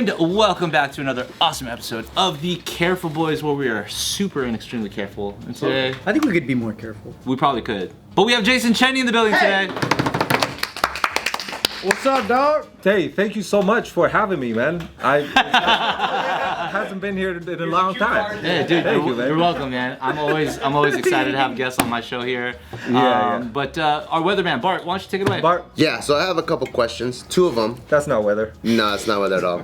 And welcome back to another awesome episode of the Careful Boys, where we are super and extremely careful. And today, I think we could be more careful. we probably could. But we have Jason Cheny in the building today. What's up, dog? Hey, thank you so much for having me, man. I hasn't been here in a long time. Yeah, dude, Thank you, man. you're welcome, man. I'm always excited to have guests on my show here. Yeah. But our weatherman, Bart, why don't you take it away? Bart, Yeah, so I have a couple questions. Two of them. that's not weather. No, it's not weather at all.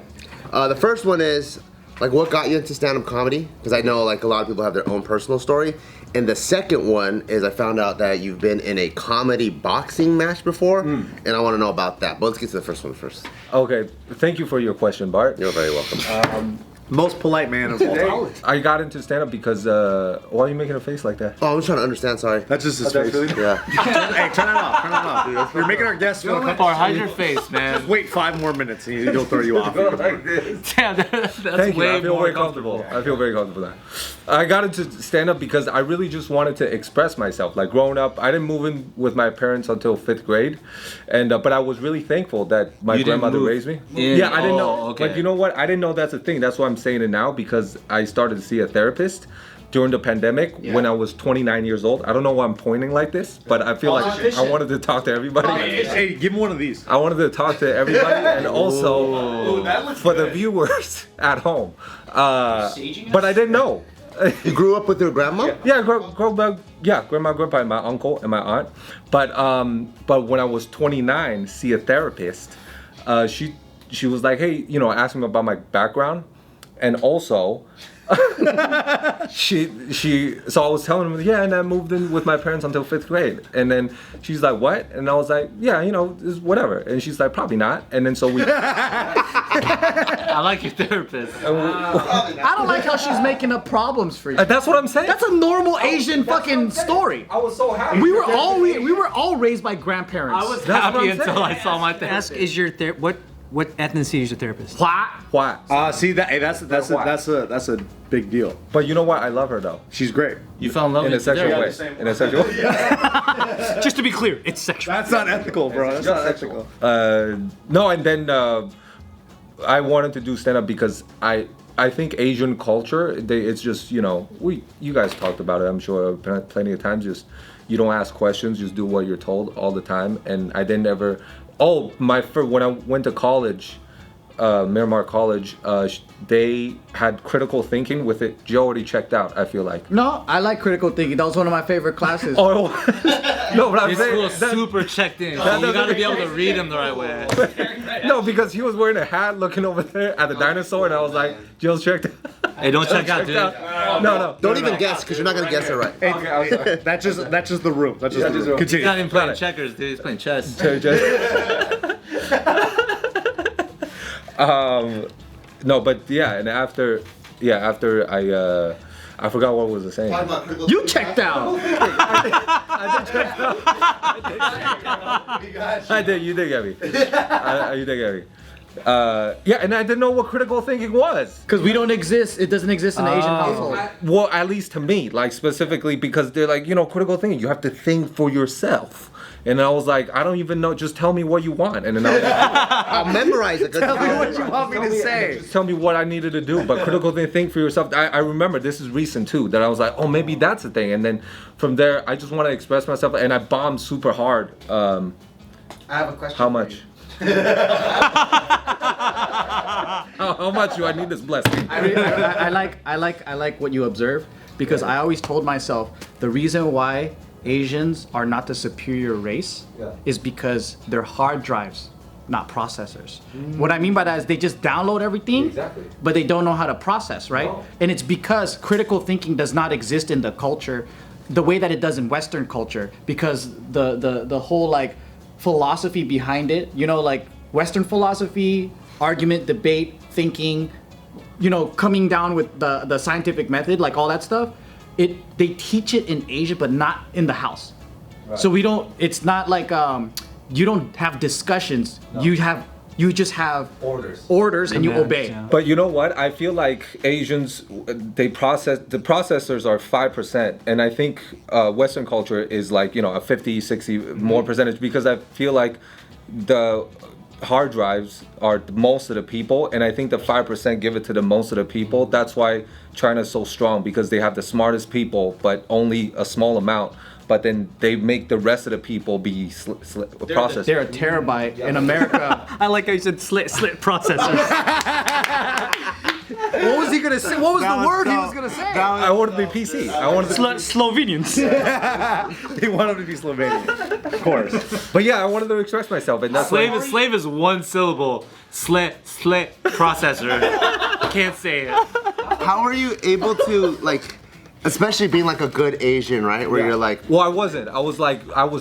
The first one is, like, what got you into stand-up comedy? Because I know, like, a lot of people have their own personal story. And the second one is I found out that you've been in a comedy boxing match before, and I want to know about that. But let's get to the first one first. Okay, thank you for your question, Bart. You're very welcome. Most polite man of all time. I got into stand-up because, why are you making a face like that? Oh, I'm trying to understand, sorry. That's just his That's face. really- Yeah. Hey, turn it off. Turn it off. You're making our guests feel uncomfortable. Bart, hide your face, man. Wait 5 more minutes and he'll throw you off. Go like this. Damn, that's Thank you. way I feel more very comfortable. I feel very comfortable now. I got into stand-up because I really just wanted to express myself. Like growing up, I didn't move in with my parents until 5th grade, and but I was really thankful that my You didn't grandmother move raised me. in? Yeah, I didn't know. Oh, okay. Like you know what? I didn't know that's a thing. That's why I'm saying it now because I started to see a therapist during the pandemic when I was 29 years old. I don't know why I'm pointing like this, but I feel like I wanted to talk to everybody. Hey, give him one of these. I wanted to talk to everybody and also for the viewers at home. But I didn't know. You grew up with your grandma? Yeah, grandma, grandpa, and my uncle and my aunt. But when I was 29, see a therapist. She was like, hey, you know, asking me about my background, and also. So I was telling him, yeah, and I moved in with my parents until 5th grade. And then she's like, what? And I was like, yeah, you know, it's whatever. And she's like, probably not. And then so we. I like your therapist. I don't like how she's making up problems for you. That's what I'm saying. That's a normal Asian fucking story. I was so happy. We were all raised by grandparents. I was That's what happy I'm until saying. I saw my therapist. Ask, is your what ethnicity is your therapist? What? See that? Hey, that's a big deal. But you know what? I love her though. She's great. You fell in love In a with your sexual way. therapist. In a sexual way. Just to be clear, it's sexual. That's not ethical, bro. That's not ethical. No, and then I wanted to do stand up because I think Asian culture, it's just, you know, you guys talked about it, I'm sure, plenty of times. Just you don't ask questions, just do what you're told all the time. And I didn't ever. Oh, when I went to college, Miramar College, they had critical thinking with it. Joe already checked out, I feel like. No, I like critical thinking. That was one of my favorite classes. Oh, no, but I'm This saying. fool's super checked in. So you gotta be able to read him the right way. No, because he was wearing a hat looking over there at the dinosaur, and I was like, Joe's checked out. Hey, don't check out, dude. No. Don't even guess, because you're not going to guess it right. Okay, I'm sorry. That's just the room. That's just the room. He's Continue. not even playing checkers, dude. He's playing chess. No, but yeah, and after I forgot what was I saying. You checked out. I did. You did get me. You did get me. Yeah, and I didn't know what critical thinking was. Because we don't exist. It doesn't exist in the Asian household. Well, at least to me, like specifically because they're like, you know, critical thinking. You have to think for yourself. And I was like, I don't even know. Just tell me what you want. And then I was like, I'll memorize it. Tell me what you want me to say. just tell me what I needed to do. But critical thinking, think for yourself. I remember this is recent too. That I was like, oh, maybe that's the thing. And then from there, I just want to express myself. And I bombed super hard. I have a question. How much? How much do I need this blessing? I like what you observe because I always told myself the reason why Asians are not the superior race is because they're hard drives, not processors. What I mean by that is they just download everything, but they don't know how to process, right? No. And it's because critical thinking does not exist in the culture the way that it does in Western culture, because the whole like philosophy behind it, you know, like Western philosophy, argument, debate, thinking, you know, coming down with the scientific method, like all that stuff, they teach it in Asia, but not in the house. Right. So it's not like you don't have discussions. No. You just have orders and you obey. Yeah. But you know what? I feel like Asians, the processors are 5%, and I think Western culture is like, you know, a 50, 60 more percentage, because I feel like hard drives are most of the people, and I think the 5% give it to the most of the people. That's why China's so strong, because they have the smartest people, but only a small amount. But then they make the rest of the people be processed. They're a terabyte. In America, I like how you said slit processors. What was he gonna say? What was the word he was gonna say? I wanted to be PC. I wanted to Slovenians. He wanted to be Slovenian, of course. But yeah, I wanted to express myself, and that's why. Slave is one syllable. Slit processor. I can't say it. How are you able to like, especially being like a good Asian, right? Where you're like, Well, I wasn't. I was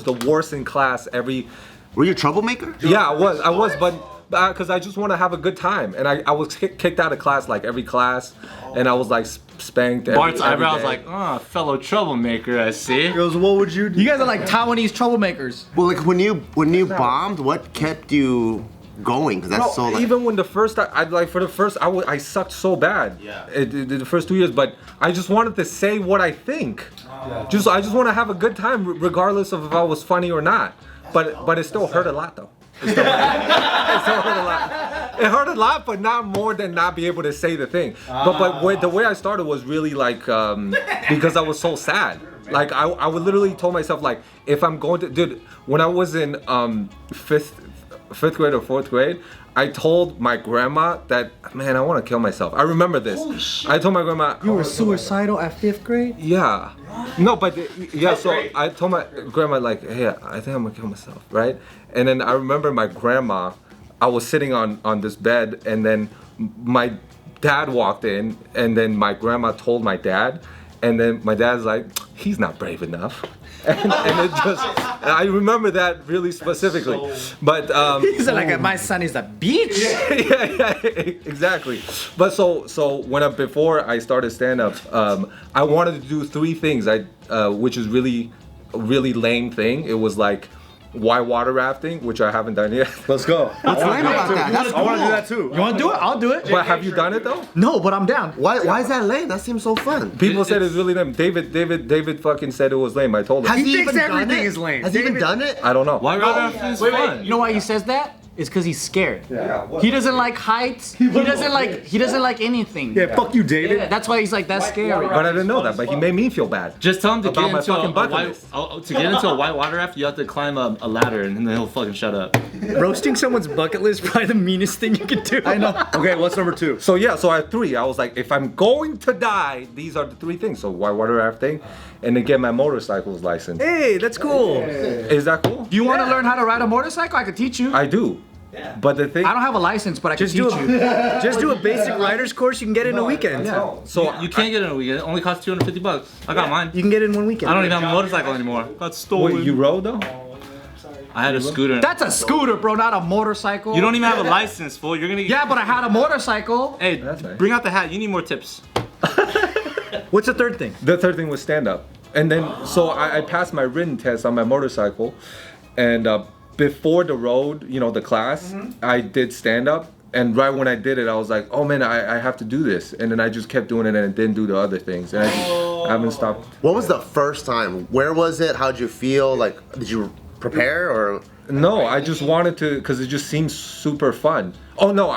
the worst in class every. were you a troublemaker? Yeah, I was, but because I just want to have a good time, and I was kicked out of class like every class, and I was like spanked. Bart's every eyebrows day. like, oh, fellow troublemaker, I see. He goes, what would you do? you guys are like Taiwanese troublemakers. Well, like when you bombed, what kept you going? Because that's so like. Even when the first I sucked so bad. Yeah. The first 2 years, but I just wanted to say what I think. I just want to have a good time, regardless of if I was funny or not. But it still hurt a lot though. It still hurt a lot. It hurt a lot, but not more than not be able to say the thing. But the way I started was really like because I was so sad. Like I would literally told myself like, if I'm going to, dude, when I was in fifth grade or fourth grade, I told my grandma that, man, I want to kill myself. I remember this. Holy shit. I told my grandma. You were suicidal at 5th grade? Yeah. No, but yeah, so I told my grandma like, hey, I think I'm gonna kill myself, right? And then I remember my grandma, I was sitting on this bed, and then my dad walked in, and then my grandma told my dad, and then my dad's like, he's not brave enough. And it just, I remember that really specifically. But He's like, my son is a bitch. yeah, exactly. But so before I started stand up, I wanted to do 3 things. Which is really lame thing. It was like whitewater rafting, which I haven't done yet. Let's go. What's lame about that? That's I want to do cool. that too. You want to do it? I'll do it. But have you done it though? No, but I'm down. Why is that lame? That seems so fun. People said it's really lame. David fucking said it was lame. I told him. Has he thinks even done everything it? is lame. Has he even David- done it? I don't know. Why rafting is fun? You know why he says that? It's because he's scared. Yeah. He doesn't like heights. He doesn't like anything. Yeah, fuck you, David. Yeah, that's why he's like, that's scary. But I didn't know that. But he made me feel bad. Just tell him to About get my into fucking bucket to get into a whitewater raft. You have to climb a ladder, and then he'll fucking shut up. Roasting someone's bucket list is probably the meanest thing you could do. I know. Okay, what's number 2? So yeah, so I had 3. I was like, if I'm going to die, these are the 3 things. So whitewater rafting, and then get my motorcycle's license. Hey, that's cool. Is that cool? Do you want to learn how to ride a motorcycle? I could teach you. I do. But the thing. I don't have a license, but I can Just teach do you. just do a basic rider's course. You can get in a weekend. No. So You can't get in a weekend. It only costs $250. I got mine. You can get in one weekend. I don't even have a motorcycle anymore. Got stolen. Wait, you rode though? I had a scooter. That's a scooter, bro, not a motorcycle. You don't even have a license, fool. You're gonna get. Yeah, but I had a motorcycle. Hey, That's nice. bring out the hat. You need more tips. What's the third thing? The third thing was stand up. And then, so I passed my written test on my motorcycle. And before the road, the class, I did stand up. And right when I did it, I was like, oh man, I have to do this. And then I just kept doing it and didn't do the other things. And I haven't stopped. What was the first time? Where was it? How'd you feel? Like, did you prepare or? No, I just wanted to, because it just seems super fun. Oh no,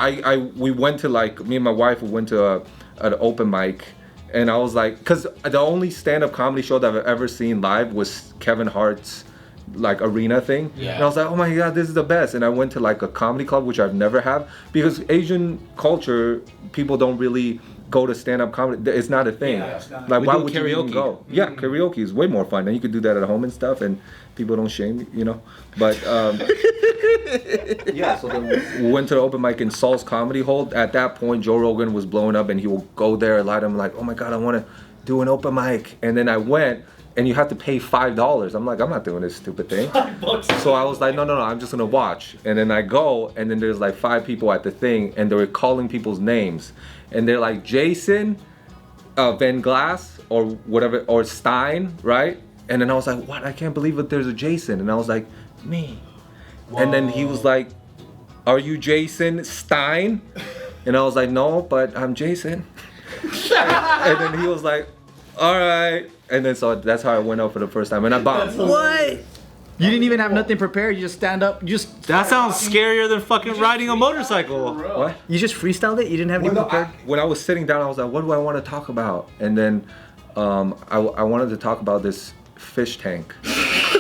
we went to me and my wife, we went to an open mic. And I was like, because the only stand-up comedy show that I've ever seen live was Kevin Hart's arena thing. Yeah. And I was like, oh my god, this is the best. And I went to a comedy club, which I've never have, because Asian culture, people don't really go to stand-up comedy. It's not a thing. Yeah, it's not. Like, We why do would you even karaoke. go? Yeah, karaoke is way more fun. And you could do that at home and stuff, and people don't shame you, But yeah, so then we went to the open mic in Saul's Comedy Hall. At that point, Joe Rogan was blowing up, and he will go there a lot. I'm like, oh my god, I want to do an open mic. And then I went, and you have to pay $5. I'm like, I'm not doing this stupid thing. So I was like, no, I'm just gonna watch. And then I go, and then there's 5 people at the thing, and they were calling people's names, and they're like Jason, Van Glass, or whatever, or Stein, right? And then I was like, what? I can't believe that there's a Jason. And I was like, me. Whoa. And then he was like, are you Jason Stein? And I was like, no, but I'm Jason. And then he was like, all right. And then so that's how I went out for the first time. And I bombed. What? You didn't even have nothing prepared. You just stand up. You just That sounds scarier than fucking riding a motorcycle. What? You just freestyled it. You didn't have any Well, no, prepared. when I was sitting down, I was like, what do I want to talk about? And then I wanted to talk about this fish tank.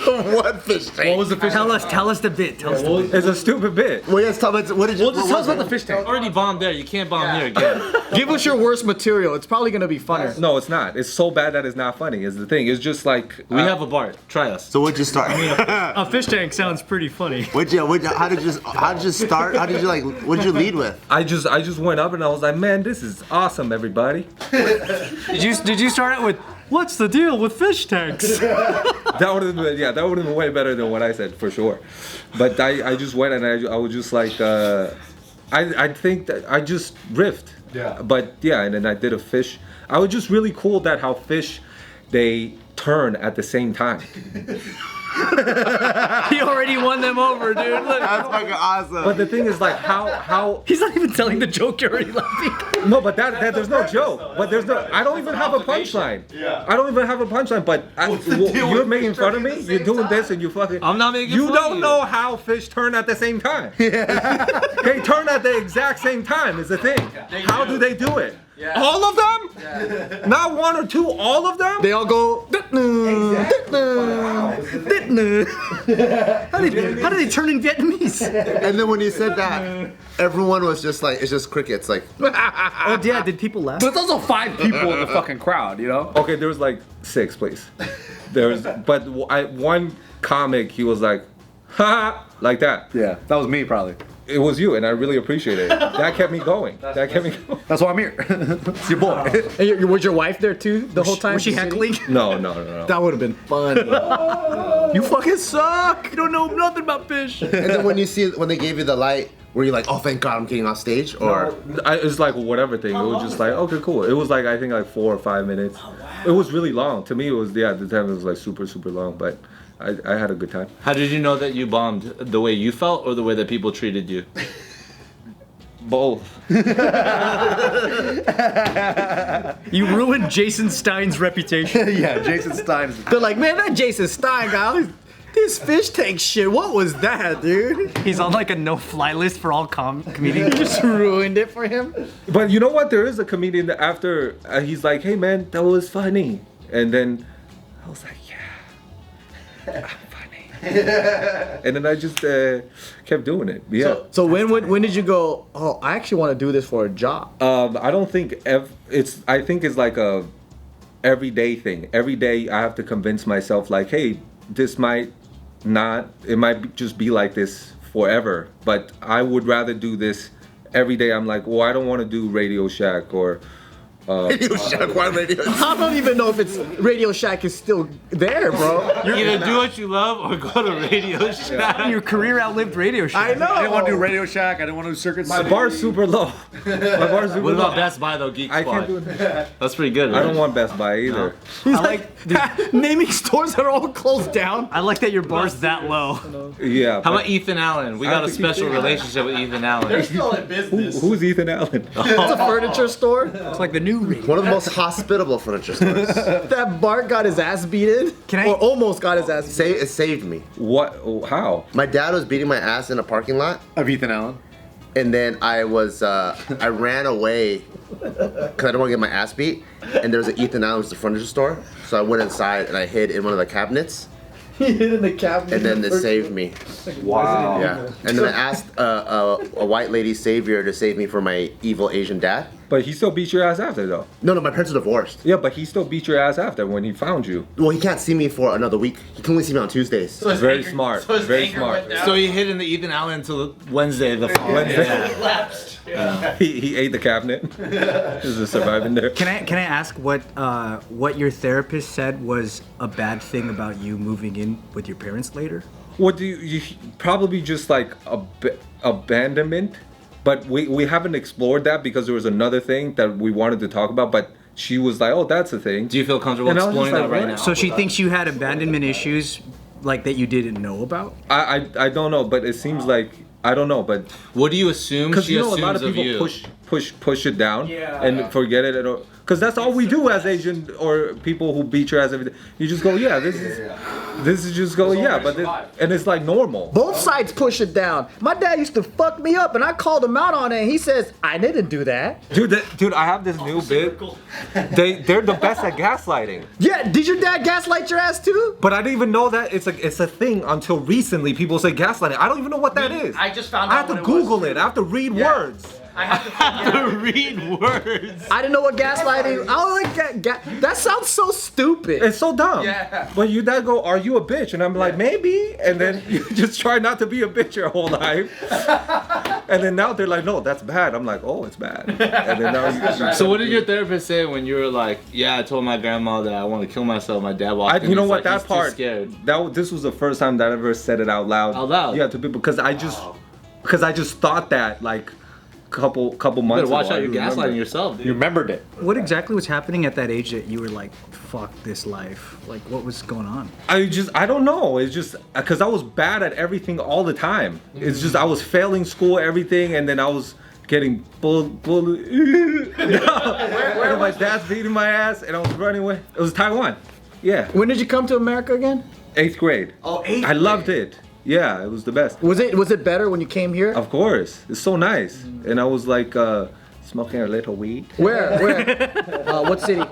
What fish tank? What was the fish? Tell us the bit. Tell us the bit. It's a stupid bit. Well, yes, tell me. What did you? Well, just what tell us was about it? the fish tank. Already bombed there. You can't bomb here again. give us your worst material. It's probably gonna be funner. No, it's not. It's so bad that it's not funny. Is the thing. It's just like We have a Bart. Try us. So what'd you start? A fish tank sounds pretty funny. How did you start? How did you like? What did you lead with? I just went up and I was like, man, this is awesome, everybody. Did you start out with what's the deal with fish tanks? That would have been way better than what I said for sure. But I just went and I was just like, I think that I just riffed. Yeah. But yeah, and then I did a fish. I was just really cool that how fish, they turn at the same time. He already won them over, dude. Look. That's fucking awesome. But the thing is like how He's not even telling the joke. You're already laughing. no, but that there's no joke. But there's no. I don't even have a punchline. Yeah. I don't even have a punchline. But you're making fun of me. You're doing this and you fucking. I'm not making You fun of don't you. know how fish turn at the same time. They turn at the exact same time. Is the thing. How do they do it? All of them? Not one or two. All of them? They all go. How do they turn in Vietnamese? And then when you said that, everyone was just like, it's just crickets. Like, Oh yeah, did people laugh? But there's also 5 people in the fucking crowd. You know. Okay, there was like 6, please. But one comic, he was like, ha, like that. Yeah, that was me probably. It was you, and I really appreciate it. That kept me going. That kept me going. That's why I'm here. It's your boy. And was your wife there too the whole time? Was she heckling? No. That would have been fun. You fucking suck. You don't know nothing about fish. and then when they gave you the light, were you like, oh, thank God I'm getting off stage? Or It's like whatever thing. It was just like, okay, cool. It was like, I think like 4 or 5 minutes. It was really long. To me, it was, yeah, at the time it was like super, super long, but I had a good time. How did you know that you bombed? The way you felt or the way that people treated you? Both. You ruined Jason Stein's reputation. Yeah, Jason Stein. They're like, man, that Jason Stein guy, this fish tank shit. What was that, dude? He's on like a no-fly list for all comedians. You just ruined it for him. But you know what? There is a comedian that after he's like, hey man, that was funny. And then I was like, yeah, I'm funny. And then I just kept doing it. Yeah. So when did you go? Oh, I actually want to do this for a job. I don't think I think it's like a everyday thing. Every day I have to convince myself like, hey, this might just be like this forever, but I would rather do this every day. I'm like, well, I don't want to do Radio Shack or Radio Shack, why Radio? I don't even know if it's Radio Shack is still there, bro. Either do what you love or go to Radio Shack. Your career outlived Radio Shack. I know. I didn't want to do Radio Shack. I didn't want to do Circuit my City. bar's super low. My bar's super What low. about Best Buy though, Geek I Squad? can't do it. That's pretty good. I Right? don't want Best Buy either. He's like naming stores that are all closed down. I like that your bar's that low. Yeah. How about Ethan Allen? We got a think special Ethan- relationship with Ethan Allen. who's Ethan Allen? It's a furniture store. It's like the new ring. One of the most hospitable furniture stores. That Bart got his ass beaten. Can I- Or almost got his ass beaten. It saved me. What? How? My dad was beating my ass in a parking lot, Of Ethan Allen. and then I ran away because I didn't want to get my ass beat. And there was an Ethan Allen, which is a furniture store. So I went inside and I hid in one of the cabinets, He hid in the cabinet. and then it saved me. Wow. Yeah. And then I asked a white lady savior to save me from my evil Asian dad. But he still beat your ass after though. No, my parents are divorced. Yeah, but he still beat your ass after when he found you. Well, he can't see me for another week. He can only see me on Tuesdays. Very smart. Very smart. So he hid in the Ethan Allen until Wednesday the following. Wednesday. He ate the cabinet. Is a surviving there. Can I ask what your therapist said was a bad thing about you moving in with your parents later? What do you probably just like abandonment? But we haven't explored that because there was another thing that we wanted to talk about. But she was like, "Oh, that's a thing." Do you feel comfortable And I was just exploring that like, right what? now? So she thinks you had abandonment issues, like that you didn't know about. I don't know, but it seems like I don't know, but What do you assume because she you know a assumes lot of of people you? push it down and forget it, because that's all we do as Asian or people who beat your ass every day. You just go, yeah, this is This is just going, yeah, but and it's like normal. Both sides push it down. My dad used to fuck me up, and I called him out on it. And he says, "I didn't do that." Dude, I have this new bit. They're the best at gaslighting. Yeah, did your dad gaslight your ass too? But I didn't even know that it's a thing until recently. People say gaslighting. I don't even know what that is. I just found I out have to what it was, Google it. I have to read words. I have to read words. I didn't know what gaslighting. I was like, that sounds so stupid. It's so dumb. Yeah. But your dad go, "Are you a bitch?" And I'm like, "Maybe." And then you just try not to be a bitch your whole life. And then now they're like, "No, that's bad." I'm like, "Oh, it's bad." And then now So what did your therapist say when you were like, "Yeah, I told my grandma that I want to kill myself." My dad walked in. You know he's what? like, That he's too part. scared. This was the first time that I ever said it out loud. Out loud? Yeah, to people because I just thought that like couple You months better watch ago. out. I You're remember. gaslighting yourself, dude. You remembered it. What exactly was happening at that age that you were like, fuck this life? Like, what was going on? I don't know. It's just because I was bad at everything all the time. It's just I was failing school, everything, and then I was getting bullied. And my dad's beating my ass, and I was running away. It was Taiwan. Yeah, When did you come to America again? 8th grade. Oh, 8th I loved it. Yeah, it was the best. Was it better when you came here? Of course, it's so nice. And I was like smoking a little weed. Where? What city?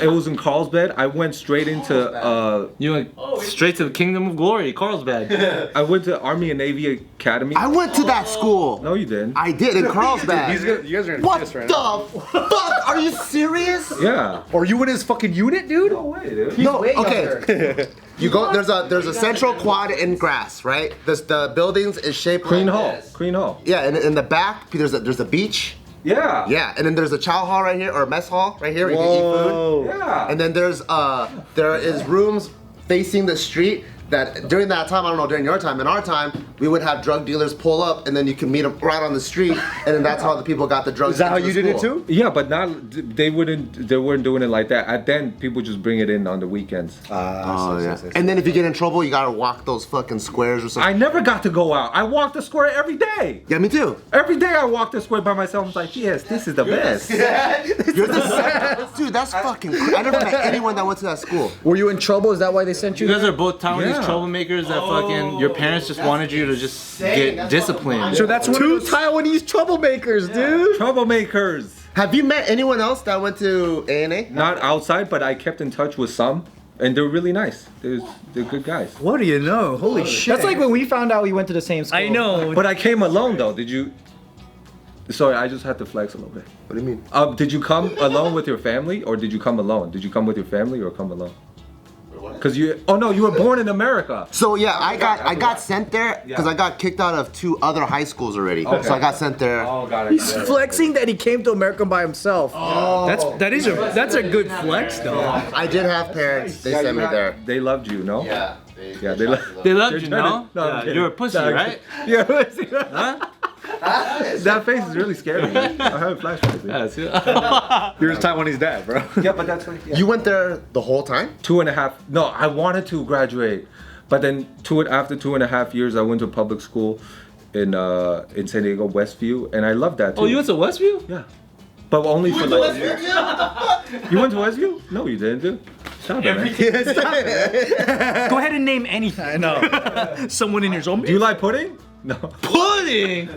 It was in Carlsbad. I went straight into You went straight to the Kingdom of Glory, Carlsbad. I went to Army and Navy Academy. I went to that school. No, you didn't. I did in Carlsbad. You guys are gonna What piss right the now. fuck? Are you serious? Yeah. Are you in his fucking unit, dude? No way, dude. No. Okay. You go. There's a central quad in grass, right? The buildings is shaped Green like Hall. this. Green Hall. Yeah, and in the back there's a beach. Yeah. Yeah, and then there's a chow hall right here or a mess hall right here where you can eat food. Yeah. And then there is rooms facing the street that during that time, I don't know, during your time, in our time, we would have drug dealers pull up and then you can meet them right on the street and then that's how the people got the drugs. Is that how into you the did it school. too? Yeah, but not they weren't doing it like that. At then people just bring it in on the weekends. Oh yeah. And then if you get in trouble, you gotta walk those fucking squares or something. I never got to go out. I walked the square every day. Yeah, me too. Every day I walked the square by myself. I was like, yes, this is the best. You're the best. Dude, that's fucking I never met anyone that went to that school. Were you in trouble? Is that why they sent you? You guys are both Taiwanese Yeah. troublemakers that fucking your parents just wanted you to just get disciplined. So that's one Two of those. Taiwanese troublemakers, dude. Troublemakers. Have you met anyone else that went to A&A? Not outside, but I kept in touch with some, and they're really nice. They're good guys. What do you know? Holy shit. That's like when we found out we went to the same school. I know. But I came alone though. Did you? Sorry, I just had to flex a little bit. What do you mean? Did you come alone with your family, or did you come alone? Did you come with your family or come alone? Because oh no, you were born in America. So yeah, I got sent there because I got kicked out of 2 other high schools already. Okay. So I got sent there. Oh, got it. He's flexing that he came to America by himself. That's a good flex though. I did have parents. They sent me there. They loved you, no? Yeah. Yeah, they loved. They loved They're you, trying no? to- I'm Yeah, kidding. you're a pussy, No, I'm right? kidding. Yeah, pussy. That face is really scary. I have flashbacks. Yeah, see? You're his Taiwanese dad, bro. Yeah, but that's yeah. You went there the whole time? 2.5. No, I wanted to graduate, but then after 2.5 years, I went to public school in San Diego, Westview, and I loved that too. Oh, you went to Westview? Yeah, but only for like. You went to Westview? No, you didn't, dude. Stop it, man. Go ahead and name anything. I know. Someone in your zone. Do you like pudding? No. Pudding!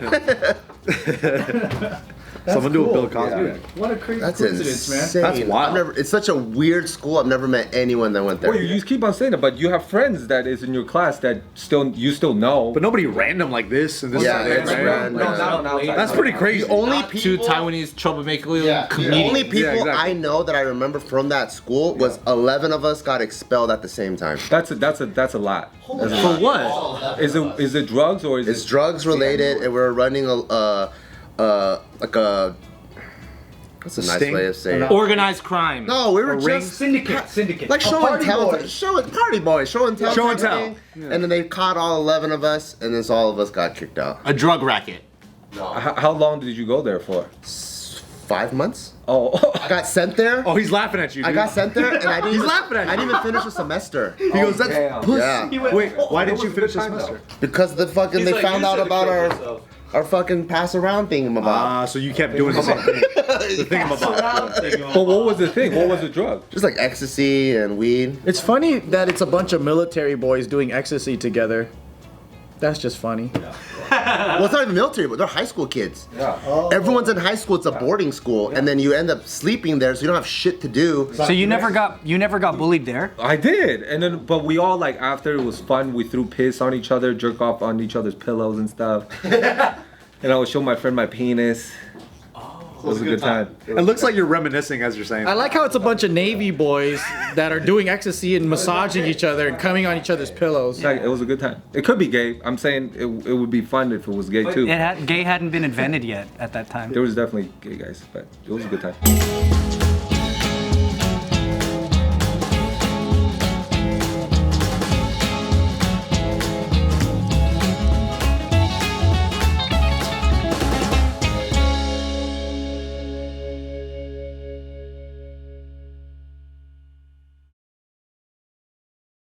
Someone do a Bill Cosby. Yeah. What a crazy That's coincidence, man. insane. That's wild. It's such a weird school. I've never met anyone that went there. Well, you keep on saying that, but you have friends that is in your class that you still know. But nobody random like this and this. Yeah, and that, it's right? random. No, not outside. That's pretty crazy. The only Two people, Taiwanese troublemaker the comedians. only people exactly. I know that I remember from that school was 11 of us got expelled at the same time. That's a lot. That's a For lot. what? Is it drugs or is It's it? drugs related, and we're running like a. What's a nice sting? way of saying it? Organized crime. No, we were ring? just Syndicate. like show and party tell, boys. party boys, show and tell, Show and type tell. thing. And then they caught all 11 of us, and then all of us got kicked out. A drug racket. How long did you go there for? 5 months. Oh, I got sent there. Oh, he's laughing at you, dude. I got sent there, and I didn't. He's even, laughing at you. I didn't even finish a semester. He goes, that's damn. pussy. Yeah, Wait, why didn't you finish the semester? because the fucking they found out about our fucking pass around thingamabob. So you kept doing the same thing. The thingamabob. But what was the thing? What was the drug? Just like ecstasy and weed. It's funny that it's a bunch of military boys doing ecstasy together. That's just funny. Well, it's not even military, but they're high school kids. Yeah. Everyone's in high school. It's a boarding school, and then you end up sleeping there, so you don't have shit to do. So you never got bullied there? I did, and then but we all like after it was fun. We threw piss on each other, jerk off on each other's pillows and stuff. And I would show my friend my penis. It was a good time. It looks like you're reminiscing as you're saying. I like how it's a bunch of Navy boys that are doing ecstasy and massaging each other and coming on each other's pillows. Like, it was a good time. It could be gay. I'm saying it would be fun if it was gay too. Gay hadn't been invented yet at that time. There was definitely gay guys, but it was a good time.